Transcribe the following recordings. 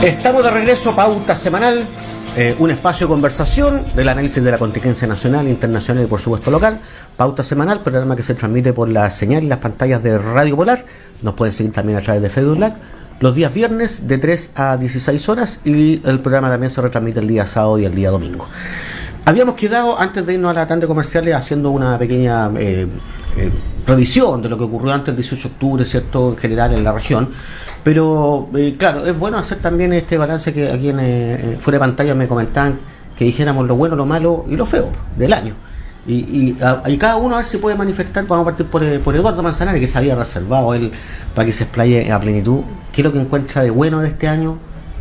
Estamos de regreso, Pauta Semanal, un espacio de conversación del análisis de la contingencia nacional, internacional y por supuesto local. Pauta Semanal, programa que se transmite por la señal y las pantallas de Radio Polar. Nos pueden seguir también a través de Facebook Live los días viernes de 3 a 16 horas y el programa también se retransmite el día sábado y el día domingo. Habíamos quedado, antes de irnos a la tanda comercial, haciendo una pequeña revisión de lo que ocurrió antes del 18 de octubre, ¿cierto?, en general en la región. Pero, claro, es bueno hacer también este balance que aquí fuera de pantalla me comentaban que dijéramos lo bueno, lo malo y lo feo del año. Y cada uno a ver si puede manifestar. Vamos a partir por Eduardo Manzanares, que se había reservado él para que se explaye a plenitud qué es lo que encuentra de bueno de este año,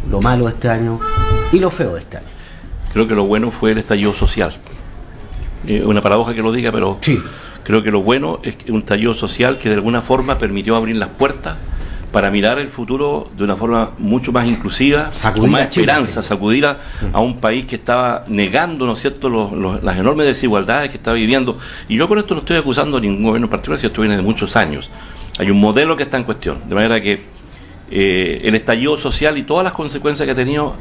lo malo de este año y lo feo de este año. Creo que lo bueno fue el estallido social. Una paradoja que lo diga, pero sí. Creo que lo bueno es un estallido social que de alguna forma permitió abrir las puertas para mirar el futuro de una forma mucho más inclusiva, con más esperanza, sacudir a un país que estaba negando, ¿no es cierto?, las enormes desigualdades que estaba viviendo. Y yo con esto no estoy acusando a ningún gobierno en particular, si esto viene de muchos años. Hay un modelo que está en cuestión, de manera que el estallido social y todas las consecuencias que ha tenido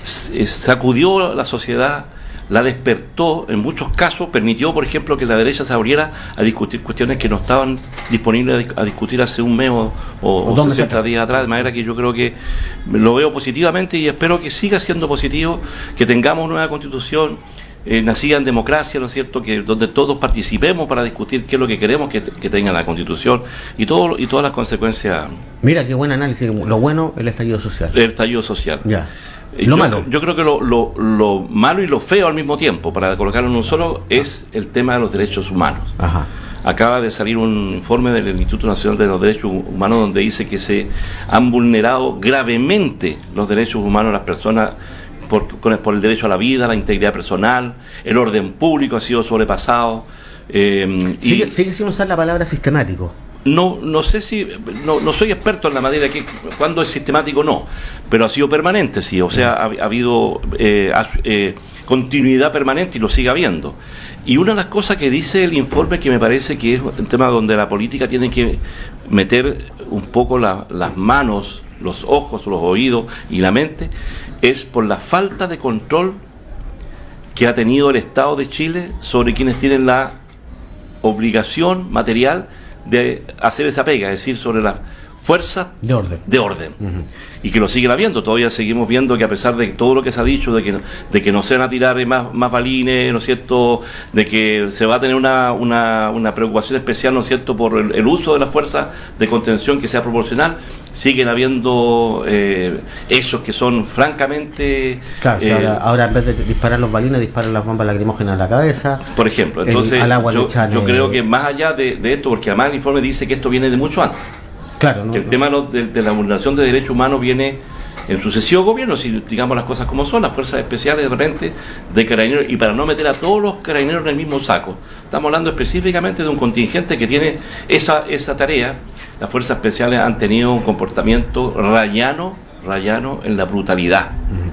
sacudió la sociedad, la despertó, en muchos casos permitió, por ejemplo, que la derecha se abriera a discutir cuestiones que no estaban disponibles a discutir hace un mes o 60 días atrás, de manera que yo creo que lo veo positivamente y espero que siga siendo positivo, que tengamos una nueva constitución nacida en democracia, ¿no es cierto?, que donde todos participemos para discutir qué es lo que queremos que tenga la constitución y todas las consecuencias. Mira qué buen análisis. Lo bueno, el estallido social. El estallido social. Ya. Malo. Yo creo que lo malo y lo feo al mismo tiempo, para colocarlo en un solo, es el tema de los derechos humanos. Ajá. Acaba de salir un informe del Instituto Nacional de los Derechos Humanos donde dice que se han vulnerado gravemente los derechos humanos de las personas por el derecho a la vida, la integridad personal, el orden público ha sido sobrepasado. Sigue sin usar la palabra sistemático. No sé si, no soy experto en la materia, que cuando es sistemático no, pero ha sido permanente, sí, o sea, ha habido continuidad permanente y lo sigue habiendo. Y una de las cosas que dice el informe, que me parece que es un tema donde la política tiene que meter un poco las manos, los ojos, los oídos y la mente, es por la falta de control que ha tenido el Estado de Chile sobre quienes tienen la obligación material de hacer esa pega, es decir, sobre las fuerzas de orden. Uh-huh. Y que lo siguen habiendo. Todavía seguimos viendo que, a pesar de todo lo que se ha dicho, de que no se van a tirar más balines, ¿no es cierto?, de que se va a tener una preocupación especial, ¿no es cierto?, por el uso de las fuerzas de contención que sea proporcional, siguen habiendo hechos que son francamente... Claro, ahora en vez de disparar los balines, disparan las bombas lacrimógenas en la cabeza. Por ejemplo, entonces yo creo que más allá de esto, porque además el informe dice que esto viene de mucho antes. Claro, que el tema de la vulneración de derechos humanos viene en sucesivos gobiernos, si digamos las cosas como son, las fuerzas especiales de repente de carabineros, y para no meter a todos los carabineros en el mismo saco, estamos hablando específicamente de un contingente que tiene esa tarea. Las fuerzas especiales han tenido un comportamiento rayano en la brutalidad,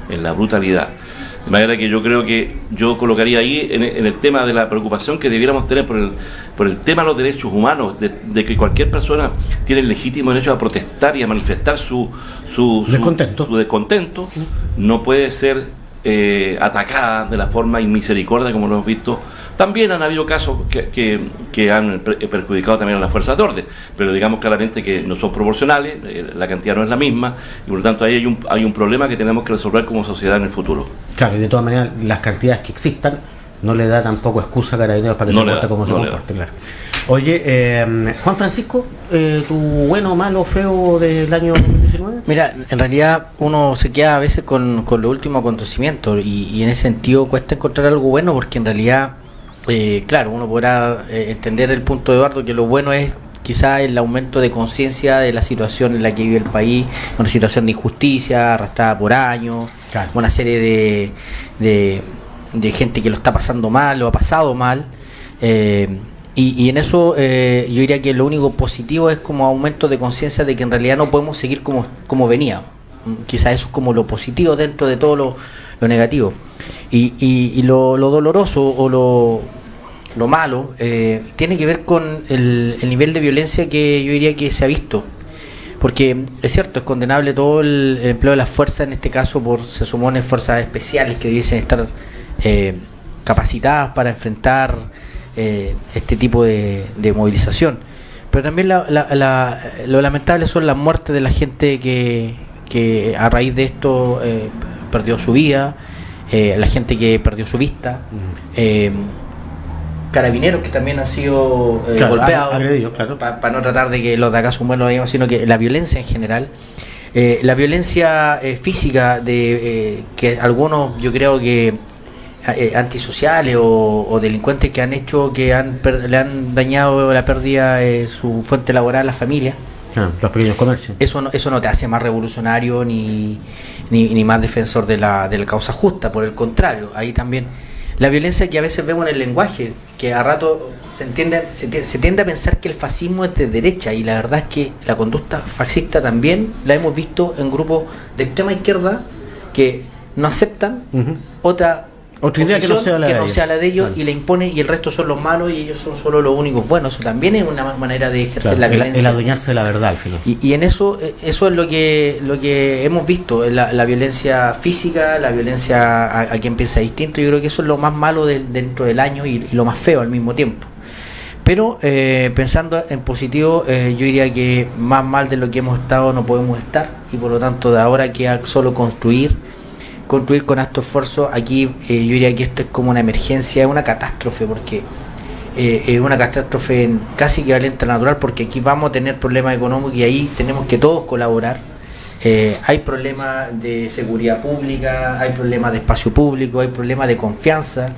de manera que yo creo que yo colocaría ahí en el tema de la preocupación que debiéramos tener por el tema de los derechos humanos, de que cualquier persona tiene el legítimo derecho a protestar y a manifestar su descontento, no puede ser atacada de la forma inmisericordia como lo hemos visto. También han habido casos que han perjudicado también a las fuerzas de orden, pero digamos claramente que no son proporcionales, la cantidad no es la misma, y por lo tanto ahí hay un problema que tenemos que resolver como sociedad en el futuro. Claro, y de todas maneras las cantidades que existan no le da tampoco excusa a Carabineros para que se comporte como se comporte, claro. Oye, Juan Francisco, ¿tu bueno, malo, feo del año 2019? Mira, en realidad uno se queda a veces con los últimos acontecimientos y en ese sentido cuesta encontrar algo bueno, porque en realidad, claro, uno podrá entender el punto de Eduardo, que lo bueno es quizá el aumento de conciencia de la situación en la que vive el país, una situación de injusticia arrastrada por años, claro, una serie de gente que lo está pasando mal, lo ha pasado mal, y en eso yo diría que lo único positivo es como aumento de conciencia de que en realidad no podemos seguir como venía. Quizá eso es como lo positivo dentro de todo lo negativo, y lo doloroso o lo malo tiene que ver con el nivel de violencia que yo diría que se ha visto. porque es cierto, es condenable todo el empleo de las fuerzas, en este caso se supone fuerzas especiales que debiesen estar capacitadas para enfrentar este tipo de movilización. Pero también lo lamentable son las muertes de la gente que a raíz de esto perdió su vida, la gente que perdió su vista, carabineros que también han sido golpeados, claro. Para no tratar de que los de acá son buenos, sino que la violencia en general, la violencia física de que algunos, yo creo que antisociales o delincuentes que han hecho que le han dañado la pérdida su fuente laboral a las familias. Los pequeños comercios. Eso no te hace más revolucionario ni más defensor de la causa justa, por el contrario. Ahí también la violencia que a veces vemos en el lenguaje, que a rato se tiende a pensar que el fascismo es de derecha, y la verdad es que la conducta fascista también la hemos visto en grupos de extrema izquierda que no aceptan otra idea que no sea la de ellos, claro. Y le impone, y el resto son los malos y ellos son solo los únicos buenos. Eso también es una manera de ejercer, claro, la violencia, el adueñarse de la verdad al final. Y en eso es lo que hemos visto, la violencia física, la violencia a quien piensa distinto. Yo creo que eso es lo más malo dentro del año y lo más feo al mismo tiempo. Pero pensando en positivo, yo diría que más mal de lo que hemos estado no podemos estar, y por lo tanto de ahora queda solo construir con alto esfuerzo. Aquí yo diría que esto es como una emergencia, es una catástrofe, porque es una catástrofe casi equivalente a la natural, porque aquí vamos a tener problemas económicos y ahí tenemos que todos colaborar. Hay problemas de seguridad pública, hay problemas de espacio público, hay problemas de confianza.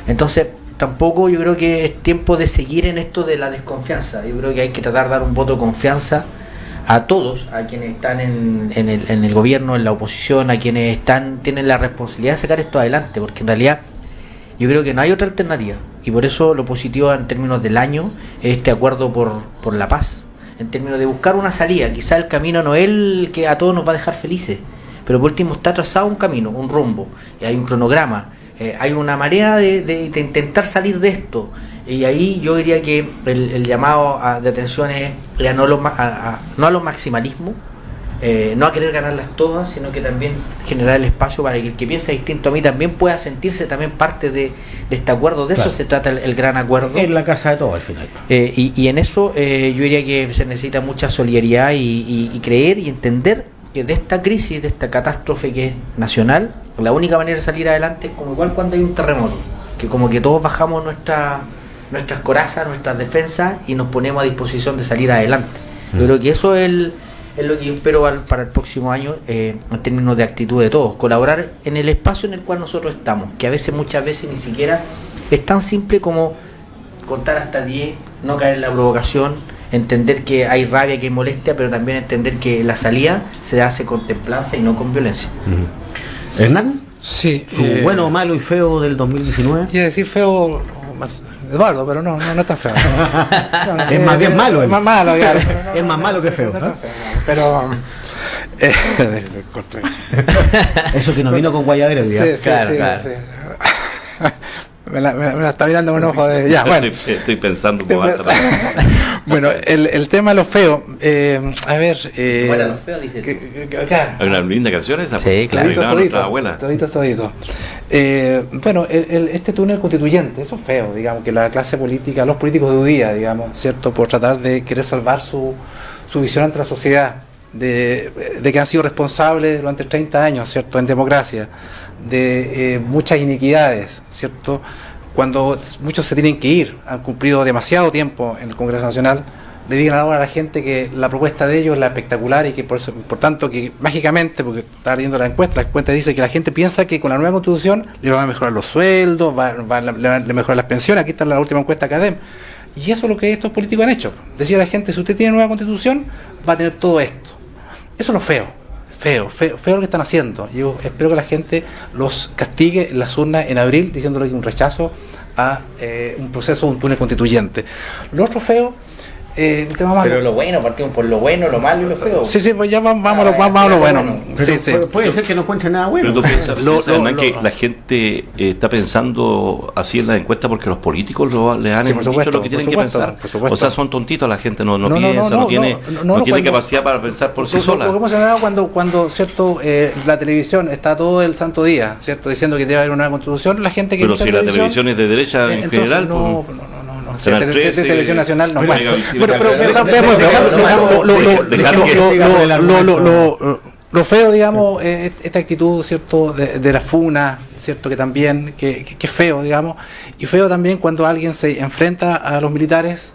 Entonces tampoco yo creo que es tiempo de seguir en esto de la desconfianza. Yo creo que hay que tratar de dar un voto de confianza a todos, a quienes están en el gobierno, en la oposición, a quienes tienen la responsabilidad de sacar esto adelante, porque en realidad yo creo que no hay otra alternativa, y por eso lo positivo en términos del año es este acuerdo por la paz, en términos de buscar una salida. Quizá el camino no es el que a todos nos va a dejar felices, pero por último está trazado un camino, un rumbo, y hay un cronograma, hay una manera de intentar salir de esto. Y ahí yo diría que el llamado de atención es no a los maximalismos, no a querer ganarlas todas, sino que también generar el espacio para que el que piensa distinto a mí también pueda sentirse también parte de este acuerdo. De claro. Eso se trata el gran acuerdo. Es la casa de todos al final. Y en eso yo diría que se necesita mucha solidaridad y creer y entender que de esta crisis, de esta catástrofe que es nacional, la única manera de salir adelante es como igual cuando hay un terremoto, que como que todos bajamos nuestras corazas, nuestras defensas, y nos ponemos a disposición de salir adelante. Yo creo que eso es lo que yo espero para el próximo año, en términos de actitud de todos, colaborar en el espacio en el cual nosotros estamos, que muchas veces ni siquiera es tan simple como contar hasta 10, no caer en la provocación, entender que hay rabia, que hay molestia, pero también entender que la salida se hace con templanza y no con violencia. ¿Hernán? Sí. ¿Su bueno, malo y feo del 2019? Iba a decir feo más Eduardo, pero no es tan feo. No, es más bien malo. Es más malo, claro. Es más malo que feo. No feo, pero eso que nos vino con Guayabera hoy día. Sí, claro. Sí. Me la está mirando con ojo de... Ya, bueno. Estoy pensando un poco. Bueno, el tema de los feos. A ver... Bueno, los feos, dice claro. Hay una linda canción esa. Sí, claro. Todito. Bueno, este túnel constituyente, eso es feo, digamos, que la clase política, los políticos de hoy día, digamos, ¿cierto? Por tratar de querer salvar su visión ante la sociedad, de que han sido responsables durante 30 años, ¿cierto? En democracia, de muchas iniquidades, ¿cierto? Cuando muchos se tienen que ir, han cumplido demasiado tiempo en el Congreso Nacional, le digan ahora a la gente que la propuesta de ellos es la espectacular y que por tanto que mágicamente, porque estaba leyendo la encuesta dice que la gente piensa que con la nueva constitución le van a mejorar los sueldos, le mejorar las pensiones. Aquí está la última encuesta Academ, y eso es lo que estos políticos han hecho. Decía a la gente, si usted tiene nueva constitución va a tener todo esto. Eso es lo feo lo que están haciendo. Yo espero que la gente los castigue en las urnas en abril, diciéndole que un rechazo a un proceso, un túnel constituyente. Lo otro feo, un tema malo. Pero lo bueno, partimos por lo bueno, lo malo y lo feo. Sí, pues ya vamos a lo bueno. Puede ser que no encuentre nada bueno. Pero tú piensas que la gente está pensando así en las encuestas porque los políticos le han dicho lo que tienen que pensar. O sea, son tontitos, la gente no piensa, no tiene capacidad para pensar por sí sola. Lo que hemos hablado cuando cierto, la televisión está todo el santo día, cierto, diciendo que debe haber una constitución, la gente que pero si la televisión es de derecha en general, no. Televisión Nacional no. Lo feo, digamos, esta actitud, cierto, de la funa, cierto, que también, que es feo, digamos, y feo también cuando alguien se enfrenta a los militares,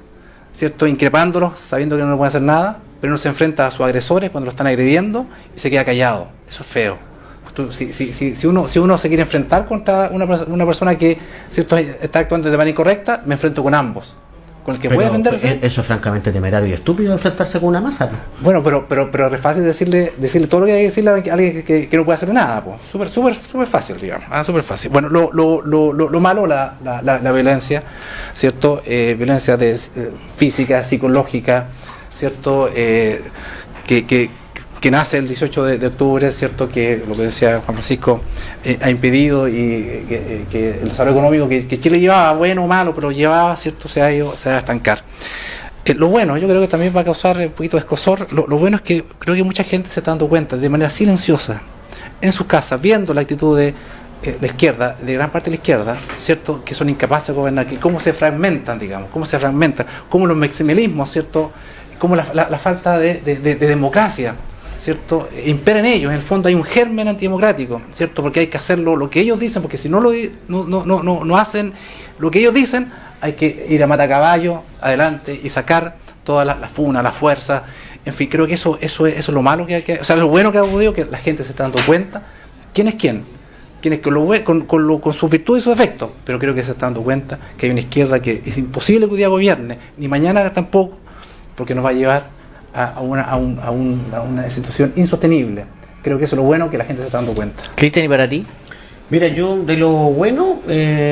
cierto, increpándolos, sabiendo que no le puede hacer nada, pero no se enfrenta a sus agresores cuando lo están agrediendo y se queda callado. Eso es feo. Si uno se quiere enfrentar contra una persona que, cierto, está actuando de manera incorrecta, me enfrento con ambos. Con el que puede defenderse. Eso es francamente temerario y estúpido, enfrentarse con una masa, ¿no? Bueno, pero es fácil decirle todo lo que hay que decirle a alguien que no puede hacer nada, pues. Súper fácil, digamos. Súper fácil. Bueno, lo malo, la violencia, ¿cierto? Violencia física, psicológica, ¿cierto? Que nace el 18 de octubre, ¿cierto? Que lo que decía Juan Francisco ha impedido y que el desarrollo económico que Chile llevaba, bueno o malo, pero llevaba, ¿cierto? Se va a estancar. Lo bueno, yo creo que también va a causar un poquito de escozor. Lo bueno es que creo que mucha gente se está dando cuenta de manera silenciosa en sus casas, viendo la actitud de la izquierda, de gran parte de la izquierda, ¿cierto? Que son incapaces de gobernar, que cómo se fragmentan, cómo los maximalismos, ¿cierto? Cómo la falta de democracia, ¿cierto? Impera en ellos. En el fondo hay un germen antidemocrático, ¿cierto? Porque hay que hacerlo lo que ellos dicen, porque si no hacen lo que ellos dicen, hay que ir a matacaballo adelante y sacar toda la funa, la fuerza. En fin, creo que eso es lo malo o sea, lo bueno que ha ocurrido, que la gente se está dando cuenta quién es quién. Quién es con sus virtudes y sus defectos, pero creo que se está dando cuenta que hay una izquierda que es imposible que un día gobierne, ni mañana tampoco, porque nos va a llevar a una situación insostenible. Creo que eso es lo bueno, que la gente se está dando cuenta. Cristian, ¿y para ti? Mira, yo de lo bueno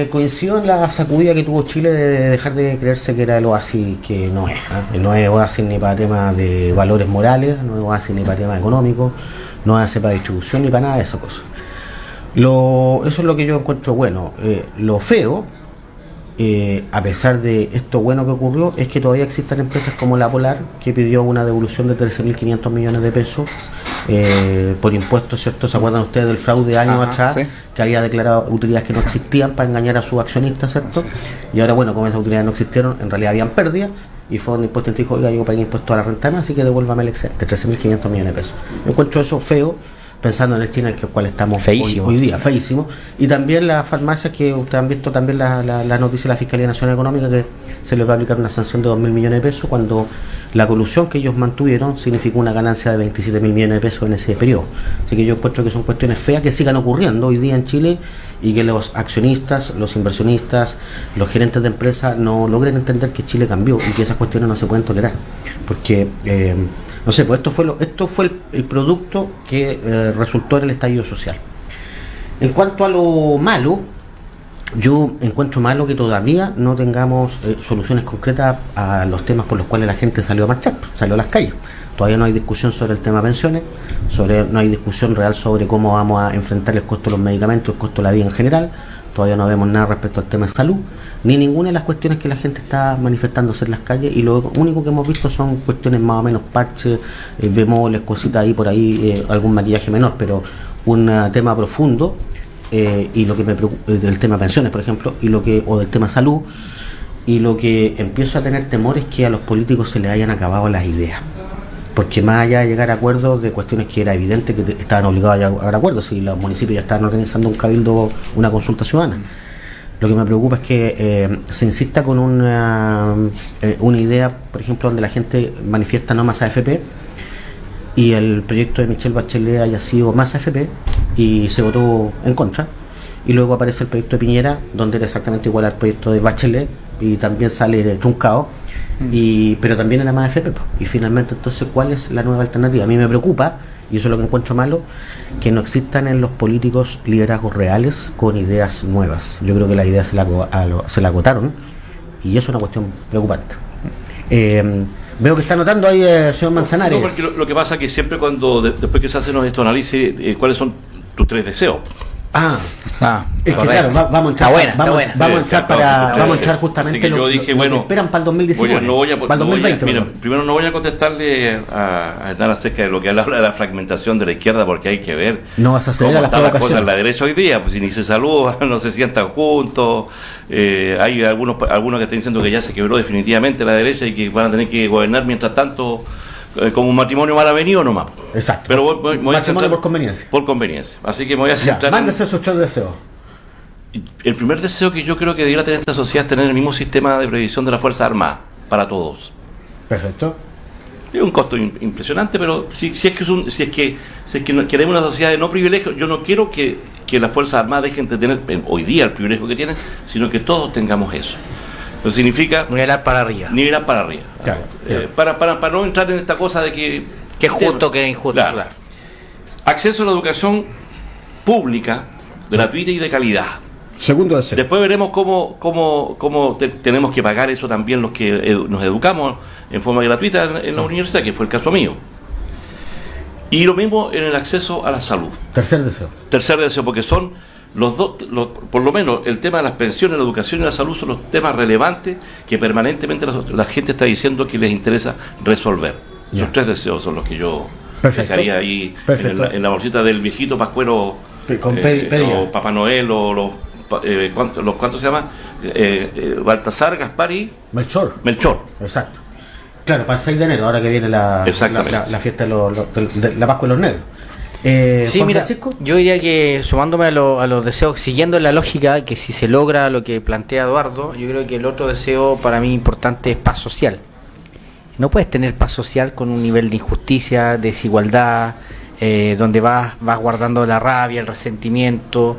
coincido en la sacudida que tuvo Chile de dejar de creerse que era el oasis que no es. No es oasis ni para temas de valores morales, no es oasis ni para temas económicos, no es oasis para distribución ni para nada de esas cosas. Eso es lo que yo encuentro bueno. Lo feo, a pesar de esto bueno que ocurrió, es que todavía existen empresas como La Polar, que pidió una devolución de 13.500 millones de pesos por impuestos, ¿cierto? ¿Se acuerdan ustedes del fraude de años atrás? Sí. Que había declarado utilidades que no existían para engañar a sus accionistas, ¿cierto? Sí. Y ahora, bueno, como esas utilidades no existieron, en realidad habían pérdidas, y fue un impuesto y dijo, oiga, yo pagué impuesto a la renta más, así que devuélvame el excedente, 13.500 millones de pesos. Yo encuentro eso feo, pensando en el China en el cual estamos hoy día, feísimo. Y también las farmacias, que ustedes han visto también la noticia de la Fiscalía Nacional Económica, que se les va a aplicar una sanción de 2.000 millones de pesos, cuando la colusión que ellos mantuvieron significó una ganancia de 27.000 millones de pesos en ese periodo. Así que yo encuentro que son cuestiones feas que sigan ocurriendo hoy día en Chile, y que los accionistas, los inversionistas, los gerentes de empresas no logren entender que Chile cambió y que esas cuestiones no se pueden tolerar. Porque no sé, pues esto fue el producto que resultó en el estallido social. En cuanto a lo malo, yo encuentro malo que todavía no tengamos soluciones concretas a los temas por los cuales la gente salió a marchar, salió a las calles. Todavía no hay discusión sobre el tema pensiones, no hay discusión real sobre cómo vamos a enfrentar el costo de los medicamentos, el costo de la vida en general. Todavía no vemos nada respecto al tema de salud, ni ninguna de las cuestiones que la gente está manifestándose en las calles, y lo único que hemos visto son cuestiones más o menos parches, bemoles, cositas ahí por ahí, algún maquillaje menor, pero un tema profundo, y lo que me preocupa, del tema pensiones, por ejemplo, o del tema salud, y lo que empiezo a tener temor es que a los políticos se les hayan acabado las ideas. Porque más allá de llegar a acuerdos de cuestiones que era evidente que estaban obligados a llegar a acuerdos, si los municipios ya estaban organizando un cabildo, una consulta ciudadana. Lo que me preocupa es que se insista con una idea, por ejemplo, donde la gente manifiesta no más AFP, y el proyecto de Michelle Bachelet haya sido más AFP y se votó en contra, y luego aparece el proyecto de Piñera, donde era exactamente igual al proyecto de Bachelet y también sale truncado, pero también era más AFP. Y finalmente, entonces, ¿cuál es la nueva alternativa? A mí me preocupa, y eso es lo que encuentro malo, que no existan en los políticos liderazgos reales con ideas nuevas. Yo creo que las ideas se la agotaron, y eso es una cuestión preocupante. Veo que está anotando ahí, señor Manzanares. No, porque lo que pasa es que siempre después que se hacen estos análisis, ¿cuáles son tus 3 deseos? Es que claro, vamos a entrar, vamos a entrar justamente lo que esperan para el 2019, para el 2020. Primero no voy a contestarle a Hernán acerca de lo que habla de la fragmentación de la izquierda, porque hay que ver no vas a ceder a las cosas en la derecha hoy día, pues si ni se saludan, no se sientan juntos, hay algunos que están diciendo que ya se quebró definitivamente la derecha y que van a tener que gobernar mientras tanto como un matrimonio mal avenido nomás. Exacto. Pero matrimonio por conveniencia. Por conveniencia. Así que me voy a centrar. Mándese esos 8 deseos. El primer deseo que yo creo que debiera tener esta sociedad es tener el mismo sistema de previsión de las Fuerzas Armadas para todos. Perfecto. Es un costo impresionante, pero si es que queremos una sociedad de no privilegios, yo no quiero que las Fuerzas Armadas dejen de tener hoy día el privilegio que tienen, sino que todos tengamos eso. Eso significa nivelar para arriba. Claro. Para no entrar en esta cosa de que es justo, que es injusto. Claro. Acceso a la educación pública, gratuita y de calidad. Segundo deseo. Después veremos cómo tenemos que pagar eso también los que nos educamos en forma gratuita en la universidad, que fue el caso mío. Y lo mismo en el acceso a la salud. Tercer deseo, porque son los dos, por lo menos el tema de las pensiones, la educación y la salud son los temas relevantes que permanentemente la gente está diciendo que les interesa resolver. Ya. Los 3 deseos son los que yo Perfecto. dejaría ahí en la bolsita del viejito Pascuero, con o Papá Noel, o los ¿cuántos se llama? Baltasar, Gaspar y Melchor. Exacto. Claro, para el 6 de enero, ahora que viene la fiesta de la Pascua de los Negros. Sí, mira, yo diría que sumándome a los deseos, siguiendo la lógica que si se logra lo que plantea Eduardo, yo creo que el otro deseo para mí importante es paz social. No puedes tener paz social con un nivel de injusticia, desigualdad, donde vas guardando la rabia, el resentimiento,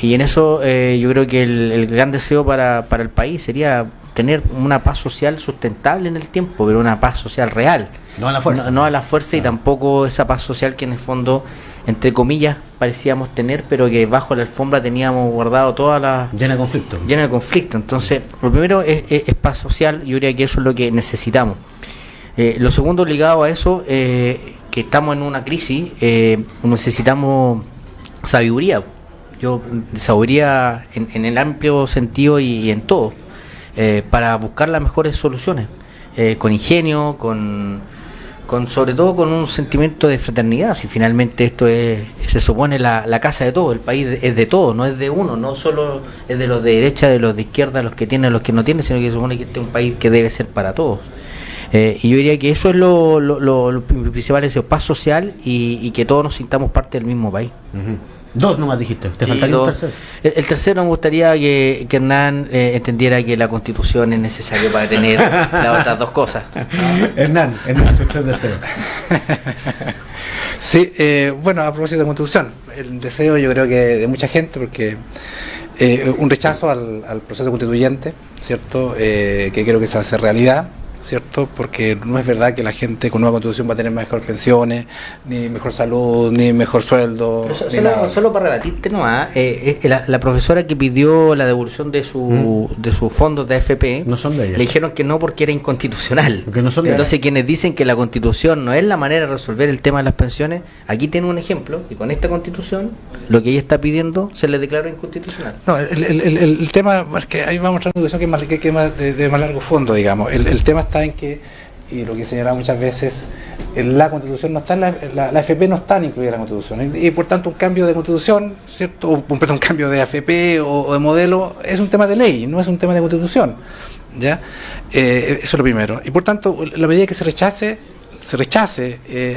y en eso yo creo que el gran deseo para el país sería tener una paz social sustentable en el tiempo, pero una paz social real. No a la fuerza. No a la fuerza, y tampoco esa paz social que en el fondo, entre comillas, parecíamos tener, pero que bajo la alfombra teníamos guardado toda la... Llena de conflicto. Entonces, lo primero es paz social. Yo diría que eso es lo que necesitamos. Lo segundo, ligado a eso, que estamos en una crisis, necesitamos sabiduría. Sabiduría en el amplio sentido y en todo, para buscar las mejores soluciones, con ingenio, sobre todo con un sentimiento de fraternidad. Si finalmente esto se supone la casa de todos, el país es de todos, no es de uno, no solo es de los de derecha, de los de izquierda, los que tienen, los que no tienen, sino que se supone que este es un país que debe ser para todos. Y yo diría que eso es lo principal, es paz social y que todos nos sintamos parte del mismo país. Uh-huh. 2 nomás dijiste, te faltaría un tercero. El tercero, me gustaría que Hernán entendiera que la Constitución es necesaria para tener las otras 2 cosas. Hernán, sus 3 deseos. Sí, bueno, a propósito de Constitución, el deseo yo creo que de mucha gente, porque un rechazo al proceso constituyente, ¿cierto? Que creo que se va a hacer realidad, ¿cierto? Porque no es verdad que la gente con nueva constitución va a tener mejores pensiones, ni mejor salud, ni mejor sueldo. Solo para rebatirte nomás, la profesora que pidió la devolución de sus fondos de AFP, no son de ella. Le dijeron que no porque era inconstitucional. Entonces quienes dicen que la constitución no es la manera de resolver el tema de las pensiones, aquí tiene un ejemplo, que con esta constitución lo que ella está pidiendo se le declaró inconstitucional. No, el tema, es que ahí vamos a entrar en educación que es más de más largo fondo, digamos. El tema está en que, y lo que he señalado muchas veces, la Constitución no está, la AFP no está incluida en la Constitución, y por tanto un cambio de Constitución, ¿cierto? Un cambio de AFP o de modelo es un tema de ley, no es un tema de Constitución, ¿ya? Eso es lo primero, y por tanto la medida que se rechace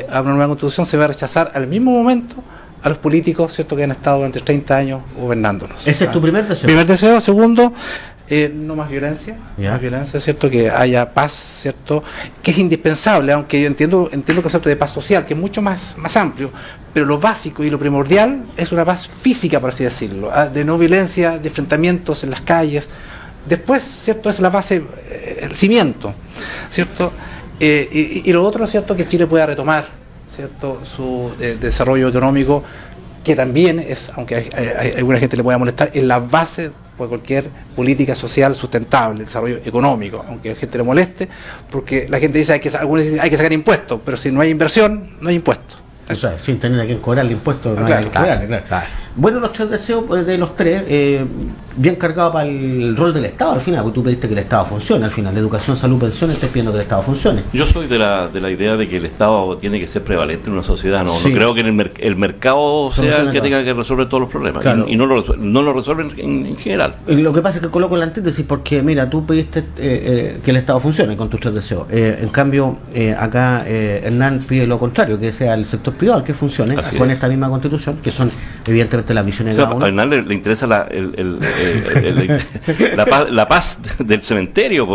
a una nueva Constitución, se va a rechazar al mismo momento a los políticos, ¿cierto?, que han estado durante 30 años gobernándonos. ¿Ese es tu primer deseo? Primer deseo. Segundo, no más violencia, ¿Ya? Más violencia, ¿cierto? Que haya paz, ¿cierto? Que es indispensable, aunque yo entiendo el concepto de paz social, que es mucho más amplio, pero lo básico y lo primordial es una paz física, por así decirlo, de no violencia, de enfrentamientos en las calles. Después, ¿cierto? Es la base, el cimiento, ¿cierto? Y lo otro, ¿cierto? Que Chile pueda retomar, ¿cierto? Su desarrollo económico, que también es, aunque a alguna gente le pueda molestar, es la base por cualquier política social sustentable, desarrollo económico, aunque a la gente le moleste, porque la gente dice algunos dicen hay que sacar impuestos, pero si no hay inversión, no hay impuestos. O sea, sin tener a quien cobrarle impuestos, no hay que cobrarle, claro. Bueno, los 3 deseos de los 3, bien cargados para el rol del Estado al final, porque tú pediste que el Estado funcione al final, educación, salud, pensiones, estás pidiendo que el Estado funcione. Yo soy de la idea de que el Estado tiene que ser prevalente en una sociedad, no creo que el mercado sea el que tenga que resolver todos los problemas, claro. y no lo resuelven en general. Lo que pasa es que coloco la antítesis porque, mira, tú pediste que el Estado funcione con tus 3 deseos, en cambio, acá Hernán pide lo contrario, que sea el sector privado el que funcione, con esta misma Constitución, que son evidentemente las visiones de cada uno. A Hernán le interesa la paz del cementerio.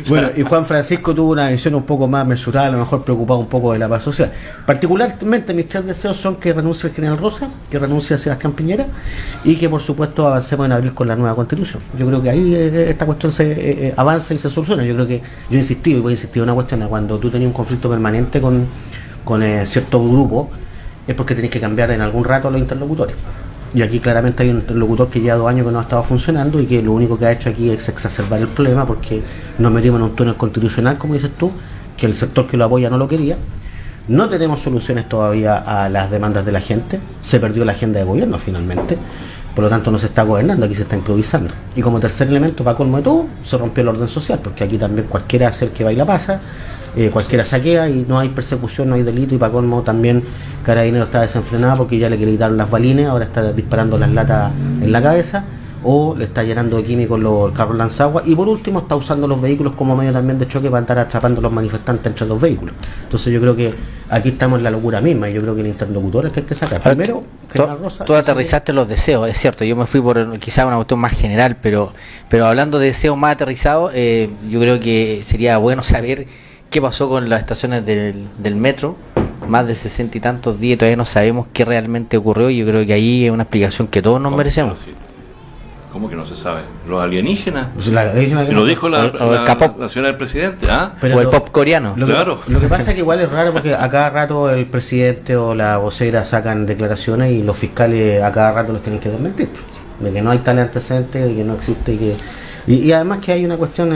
Bueno, y Juan Francisco tuvo una visión un poco más mesurada, a lo mejor preocupado un poco de la paz social. Particularmente mis 3 deseos son que renuncie el general Rosa, que renuncie a Sebastián Piñera y que por supuesto avancemos en abril con la nueva Constitución. Yo creo que ahí esta cuestión se avanza y se soluciona. Yo creo que yo he insistido y voy a insistir en una cuestión: cuando tú tenías un conflicto permanente con cierto grupo, es porque tenés que cambiar en algún rato a los interlocutores. Y aquí claramente hay un interlocutor que lleva 2 años que no ha estado funcionando y que lo único que ha hecho aquí es exacerbar el problema, porque nos metimos en un túnel constitucional, como dices tú, que el sector que lo apoya no lo quería. No tenemos soluciones todavía a las demandas de la gente, se perdió la agenda de gobierno finalmente, por lo tanto no se está gobernando, aquí se está improvisando. Y como tercer elemento, para colmo de todo, se rompió el orden social, porque aquí también cualquiera hace el que baila pasa, cualquiera saquea y no hay persecución, no hay delito, y para colmo también Carabineros está desenfrenado porque ya le quiere quitar las balines, ahora está disparando las latas en la cabeza, o le está llenando de químicos los carros lanzaguas, y por último está usando los vehículos como medio también de choque para estar atrapando a los manifestantes entre los vehículos. Entonces yo creo que aquí estamos en la locura misma, y yo creo que el interlocutor es que hay que sacar. Primero, General Rosa. Tú aterrizaste los deseos, es cierto, yo me fui por quizá una cuestión más general, pero hablando de deseos más aterrizados, yo creo que sería bueno saber qué pasó con las estaciones del metro. Más de 60 y tantos días, todavía no sabemos qué realmente ocurrió, y yo creo que ahí es una explicación que todos nos merecemos. ¿Cómo que no se sabe? ¿Los alienígenas? Pues lo dijo la señora del presidente, o el pop coreano. Lo que pasa es que igual es raro, porque a cada rato el presidente o la vocera sacan declaraciones y los fiscales a cada rato los tienen que desmentir, de que no hay tal antecedente, de que no existe, y además que hay una cuestión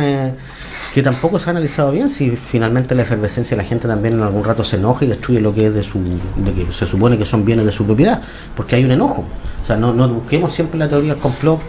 que tampoco se ha analizado bien, si finalmente la efervescencia de la gente también en algún rato se enoja y destruye lo que es de que se supone que son bienes de su propiedad, porque hay un enojo. O sea, no busquemos siempre la teoría del complot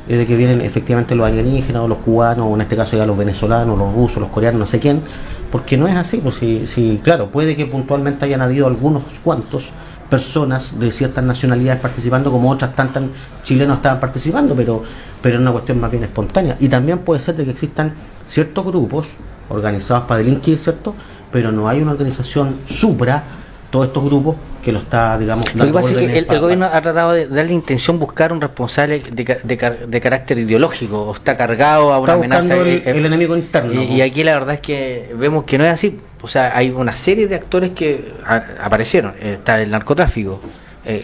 de que vienen efectivamente los alienígenas o los cubanos, o en este caso ya los venezolanos, los rusos, los coreanos, no sé quién, porque no es así. Pues si claro, puede que puntualmente hayan habido algunos cuantos personas de ciertas nacionalidades participando, como otras tantas chilenos estaban participando, pero es una cuestión más bien espontánea. Y también puede ser de que existan ciertos grupos organizados para delinquir, ¿cierto? Pero no hay una organización supra todos estos grupos que lo está, digamos, dando. Lo que pasa es que el gobierno ha tratado de darle intención buscar un responsable de carácter ideológico, o está cargado a una amenaza. El enemigo interno. Y aquí la verdad es que vemos que no es así. O sea, hay una serie de actores que aparecieron. Está el narcotráfico,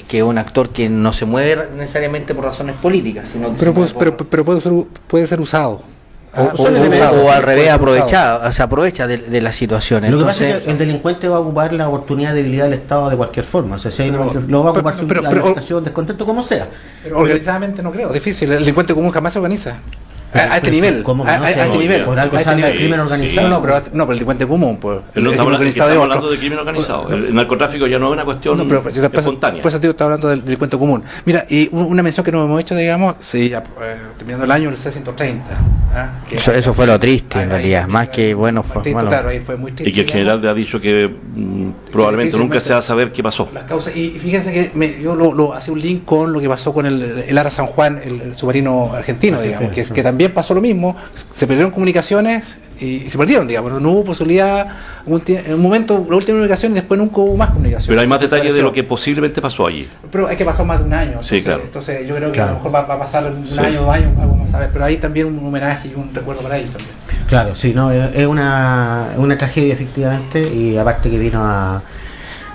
que es un actor que no se mueve necesariamente por razones políticas, sino que pero puede ser usado. O al revés, se aprovecha de la situación. Lo que pasa es que el delincuente va a ocupar la oportunidad de debilidad del Estado de cualquier forma. O sea, si hay lo va a ocupar su agitación, descontento, como sea. Pero organizadamente no creo, difícil. El delincuente común jamás se organiza. A este nivel. A este nivel. Por algo se habla de crimen organizado. Pero el delincuente común, pues. Estamos hablando de crimen organizado. El narcotráfico ya no es una cuestión espontánea. Pues yo estaba hablando del delincuente común. Mira, y una mención que no hemos hecho, digamos, terminando el año, el C-130. Eso fue lo triste, en realidad. Más que bueno, fue malo. Claro, ahí fue muy triste. Y que el general ha dicho que probablemente nunca se va a saber qué pasó. Las causas, y fíjense que yo lo hacía un link con lo que pasó con el Ara San Juan, el submarino argentino, digamos, que también pasó lo mismo, se perdieron comunicaciones y se perdieron, digamos, no hubo posibilidad, en un momento, la última comunicación, y después nunca hubo más comunicación. Pero hay más detalles de lo que posiblemente pasó allí. Pero es que pasó más de un año, entonces, sí, claro. Entonces yo creo que a lo mejor va a pasar un año, 2 años, algo más a ver, pero hay también un homenaje y un recuerdo para ellos también. Claro, sí, no, es una tragedia efectivamente, y aparte que vino a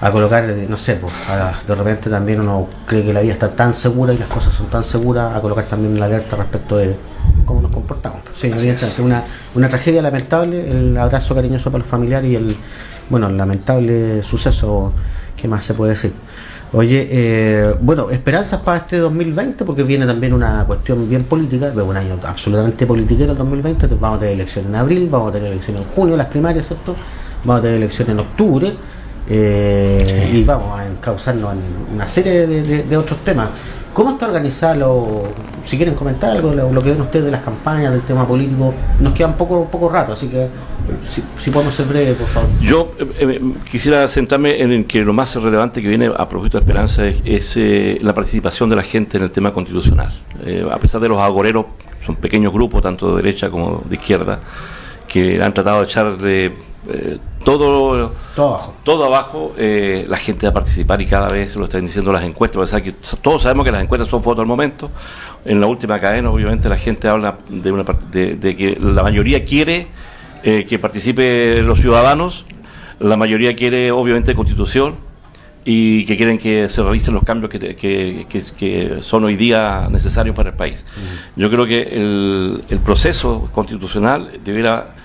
colocar, no sé, pues, de repente también uno cree que la vida está tan segura y las cosas son tan seguras, a colocar también la alerta respecto de cómo nos comportamos. Sí, evidentemente una tragedia lamentable, el abrazo cariñoso para los familiares y el lamentable suceso, ¿qué más se puede decir? Oye, bueno, esperanzas para este 2020, porque viene también una cuestión bien política, veo un año absolutamente politiquero el 2020, entonces vamos a tener elecciones en abril, vamos a tener elecciones en junio, las primarias, ¿cierto? Vamos a tener elecciones en octubre, y vamos a encauzarnos en una serie de otros temas. ¿Cómo está organizado? Si quieren comentar algo, lo que ven ustedes de las campañas, del tema político, nos queda poco rato, así que si podemos ser breves, por favor. Yo quisiera centrarme en que lo más relevante que viene a propósito de Esperanza es la participación de la gente en el tema constitucional. A pesar de los agoreros, son pequeños grupos, tanto de derecha como de izquierda, que han tratado de echarle todo abajo, la gente va a participar y cada vez lo están diciendo las encuestas. O sea, que todos sabemos que las encuestas son fotos al momento. En la última cadena, obviamente, la gente habla de que la mayoría quiere que participe los ciudadanos, la mayoría quiere, obviamente, constitución y que quieren que se realicen los cambios que son hoy día necesarios para el país. Yo creo que el proceso constitucional debiera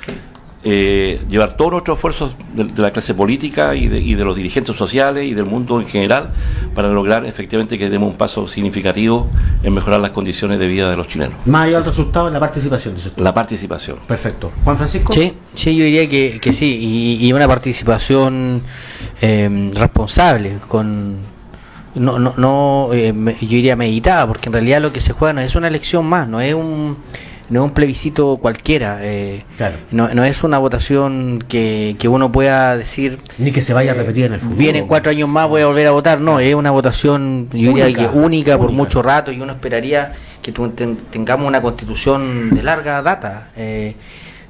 llevar todos nuestros esfuerzos de la clase política y de los dirigentes sociales y del mundo en general para lograr efectivamente que demos un paso significativo en mejorar las condiciones de vida de los chilenos. Más allá del resultado en la participación. La participación. Perfecto. ¿Juan Francisco? Sí, yo diría que sí, y una participación responsable, yo diría meditada, porque en realidad lo que se juega no es una elección más, no es un plebiscito cualquiera, claro. no es una votación que uno pueda decir ni que se vaya a repetir en el futuro. Vienen 4 años más, voy a volver a votar. No, es una votación, yo diría que única por mucho rato, y uno esperaría que tengamos una constitución de larga data.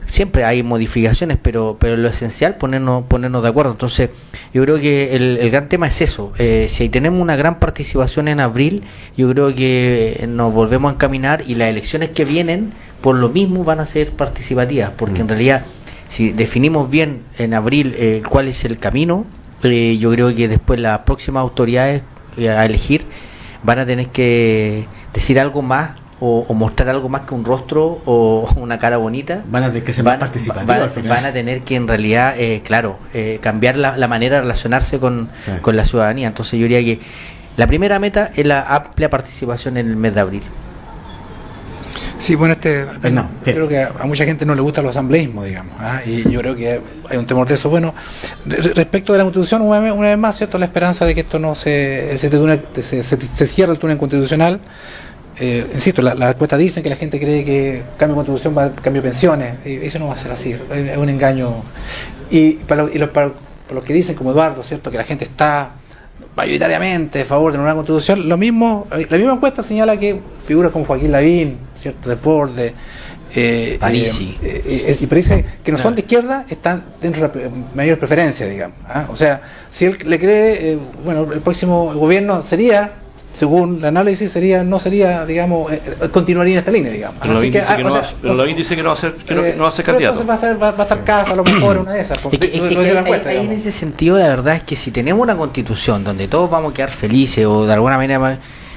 Siempre hay modificaciones, pero lo esencial ponernos de acuerdo. Entonces yo creo que el gran tema es eso. Si tenemos una gran participación en abril, yo creo que nos volvemos a encaminar, y las elecciones que vienen por lo mismo van a ser participativas, porque en realidad si definimos bien en abril cuál es el camino, yo creo que después las próximas autoridades a elegir van a tener que decir algo más o mostrar algo más que un rostro o una cara bonita. Van a tener que ser más participativos al final. Van a tener que en realidad, cambiar la manera de relacionarse con la ciudadanía. Entonces yo diría que la primera meta es la amplia participación en el mes de abril. Sí, bueno, creo que a mucha gente no le gusta los asambleísmos, digamos, y yo creo que hay un temor de eso. Bueno, respecto de la Constitución, una vez más, ¿cierto? La esperanza de que esto no se cierre el túnel constitucional. Insisto, las encuestas dicen que la gente cree que cambio de constitución va a cambio de pensiones, y eso no va a ser así, es un engaño. Y para los que dicen, como Eduardo, ¿cierto?, que la gente está mayoritariamente a favor de una nueva constitución, la misma encuesta señala que figuras como Joaquín Lavín, ¿cierto?, de Ford, Parisi, y parece que no son de izquierda, están dentro de las mayores preferencias, digamos. O sea, si él le cree, el próximo gobierno sería, según el análisis, digamos, continuaría en esta línea, digamos. Pero Lavín dice que no va a ser candidato. Entonces va a estar Casa, a lo mejor, una de esas. En ese sentido, la verdad es que si tenemos una constitución donde todos vamos a quedar felices, o de alguna manera,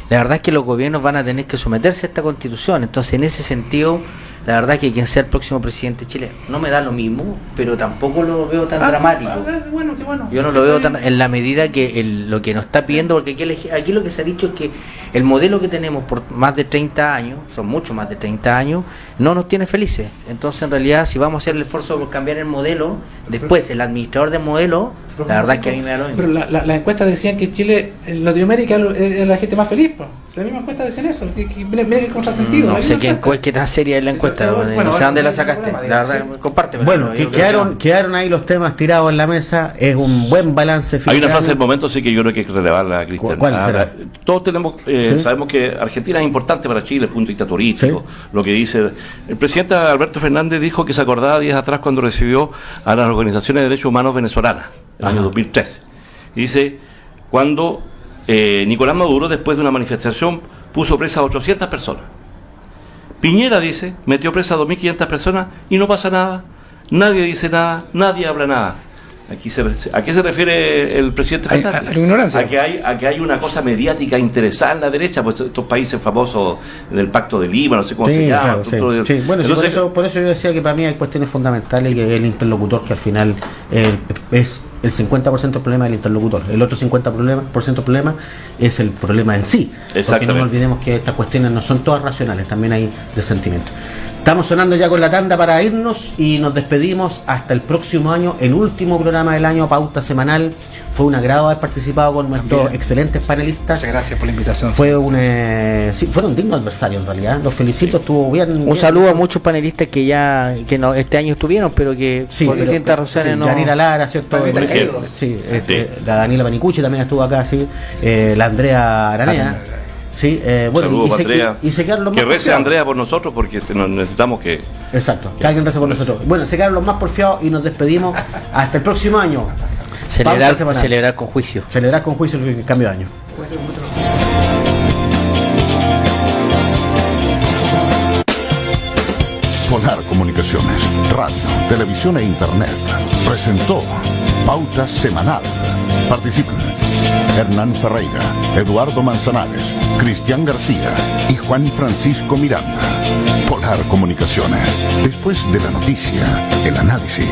la verdad es que los gobiernos van a tener que someterse a esta constitución. Entonces, en ese sentido, la verdad es que quien sea el próximo presidente de Chile no me da lo mismo, pero tampoco lo veo tan dramático. Qué bueno. Yo no lo veo tan, en la medida que lo que nos está pidiendo, porque aquí lo que se ha dicho es que el modelo que tenemos por más de 30 años, son mucho más de 30 años, no nos tiene felices. Entonces, en realidad, si vamos a hacer el esfuerzo por cambiar el modelo, después el administrador del modelo, la verdad es que a mí me da lo mismo. Pero las encuestas decían que Chile, en Latinoamérica, es la gente más feliz, pues. La misma encuesta decían eso, mira que contrasentido. No sé qué tan seria es la encuesta, no sé dónde la sacaste, la verdad, compártemela. Bueno, quedaron ahí los temas tirados en la mesa, es un buen balance final. Hay una frase del momento, sí, que yo creo que hay que relevarla, Cristian. ¿Cuál será? Todos sabemos que Argentina es importante para Chile, desde el punto de vista turístico, lo que dice. El presidente Alberto Fernández dijo que se acordaba días atrás cuando recibió a las organizaciones de derechos humanos venezolanas, en el año 2013. Y dice, cuando Nicolás Maduro, después de una manifestación, puso presa a 800 personas. Piñera, dice, metió presa a 2.500 personas y no pasa nada. Nadie dice nada, nadie habla nada. ¿A qué se refiere el presidente Fernández? A la ignorancia. A que hay una cosa mediática interesada en la derecha, pues estos países famosos del Pacto de Lima, no sé cómo se llama. Claro, sí. Bueno, entonces, por eso yo decía que para mí hay cuestiones fundamentales y que el interlocutor que al final es el 50% del problema del interlocutor. El otro 50% del problema es el problema en sí. Porque no nos olvidemos que estas cuestiones no son todas racionales, también hay de sentimiento. Estamos sonando ya con la tanda para irnos y nos despedimos hasta el próximo año, el último programa del año, Pauta Semanal. Fue un agrado haber participado con nuestros excelentes panelistas. Muchas gracias por la invitación. Fue fueron dignos adversarios en realidad. Los felicito, estuvo bien. Un saludo a muchos panelistas que no, este año estuvieron, pero que por distintas razones no. Yanira Lara, ¿cierto? La Daniela Panicucci también estuvo acá, sí. La Andrea Aranea. Sí, bueno, saludos, Andrea. Y se quedaron los que más rece porfiados. Andrea por nosotros porque necesitamos que... Exacto, que alguien rece por nosotros. Bueno, se quedaron los más porfiados y nos despedimos hasta el próximo año. Celebrar con juicio. Celebrar con juicio el cambio de año. Polar Comunicaciones, radio, televisión e internet presentó Pauta Semanal. Participan Hernán Ferreira, Eduardo Manzanares, Cristian García y Juan Francisco Miranda. Polar Comunicaciones. Después de la noticia, el análisis.